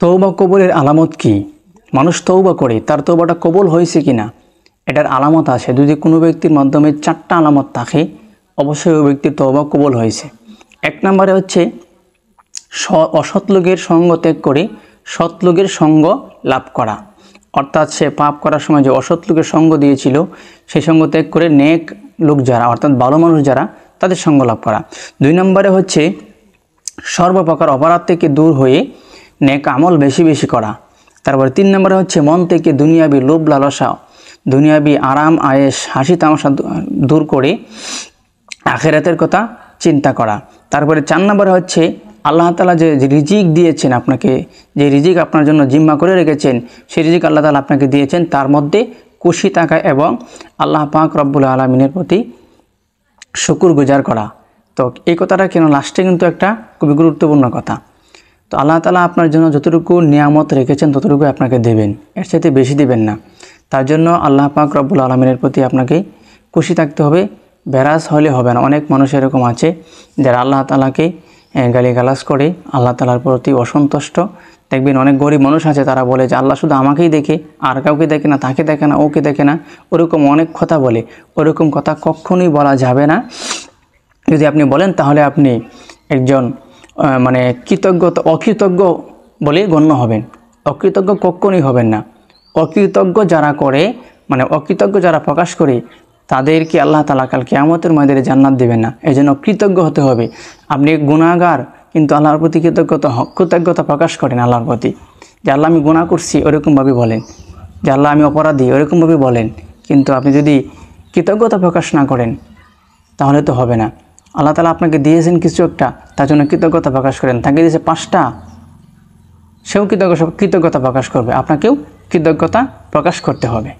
তওবা কবুলের আলামত কি? মানুষ তওবা করে তার তওবাটা কবুল হয়েছে কিনা এটার আলামত আছে। যদি কোনো ব্যক্তির মাধ্যমে 4টা আলামত থাকে অবশ্যই ওই ব্যক্তির তওবা কবুল হয়েছে। 1 নম্বরে হচ্ছে অসৎ লোকের সঙ্গ ত্যাগ করে সৎ লোকের সঙ্গ লাভ করা, অর্থাৎ সে পাপ করার সময় যে অসৎ লোকের সঙ্গ দিয়েছিল সেই সঙ্গ ত্যাগ করে নেক লোক যারা অর্থাৎ ভালো মানুষ যারা তাদের সঙ্গ লাভ করা। 2 নম্বরে হচ্ছে সর্বপ্রকার অপরাধ থেকে দূর হয়ে নেক আমল বেশি বেশি করা। তারপরে 3 নম্বরে হচ্ছে মন থেকে দুনিয়াবি লোভ লালসা, দুনিয়াবি আরাম আয়েশ হাসি তামাশা দূর করে আখিরাতের কথা চিন্তা করা। তারপরে 4 নম্বরে হচ্ছে আল্লাহ তাআলা যে রিজিক দিয়েছেন আপনাকে, যে রিজিক আপনার জন্য জিম্মা করে রেখেছেন সেই রিজিক আল্লাহ তাআলা আপনাকে দিয়েছেন তার মধ্যে খুশি থাকা এবং আল্লাহ পাক রব্বুল আলামিনের প্রতি শুকরগুজার করা। তো এই কথাটা কেন লাস্টে কিন্তু একটা খুবই গুরুত্বপূর্ণ কথা। তো আল্লাহ তাআলা আপনার জন্য যতটুকু নিয়ামত রেখেছেন ততটুকু আপনাকে দেবেন, এর চাইতে বেশি দিবেন না। তার জন্য আল্লাহ পাক রব্বুল আলামিনের প্রতি আপনাকে খুশি থাকতে হবে, বেরাস হলে হবে না। অনেক মানুষ এরকম আছে যারা আল্লাহ তাআলাকে গালিগালাজ করে, আল্লাহ তাআলার প্রতি অসন্তুষ্ট। দেখবেন অনেক গরিব মানুষ আছে তারা বলে যে আল্লাহ শুধু আমাকেই দেখে, আর কাউকে দেখে না, তাকে দেখে না, ওকে দেখে না, ওরকম অনেক কথা বলে। ওরকম কথা কখনোই বলা যাবে না। যদি আপনি বলেন তাহলে আপনি একজন অকৃতজ্ঞ বলে গণ্য হবেন। অকৃতজ্ঞ কখনোই হবেন না। অকৃতজ্ঞ যারা করে অকৃতজ্ঞ যারা প্রকাশ করে তাদেরকে আল্লাহ তাআলা কাল কিয়ামতের ময়দানে জান্নাত দেবেন না। এই জন্য কৃতজ্ঞ হতে হবে। আপনি গুনাহগার কিন্তু আল্লাহর প্রতি কৃতজ্ঞতা প্রকাশ করেন আল্লাহর প্রতি, যে আল্লাহ আমি গুনাহ করছি ওরকমভাবে বলেন, যে আল্লাহ আমি অপরাধী ওরকমভাবে বলেন। কিন্তু আপনি যদি কৃতজ্ঞতা প্রকাশ না করেন তাহলে তো হবে না। আল্লাহ তাআলা আপনাকে দিয়েছেন কিছু একটা, তার জন্য কৃতজ্ঞতা প্রকাশ করেন। তাকে দিয়েছে 5টা, সেও কৃতজ্ঞতা প্রকাশ করবে, আপনাকেও কৃতজ্ঞতা প্রকাশ করতে হবে।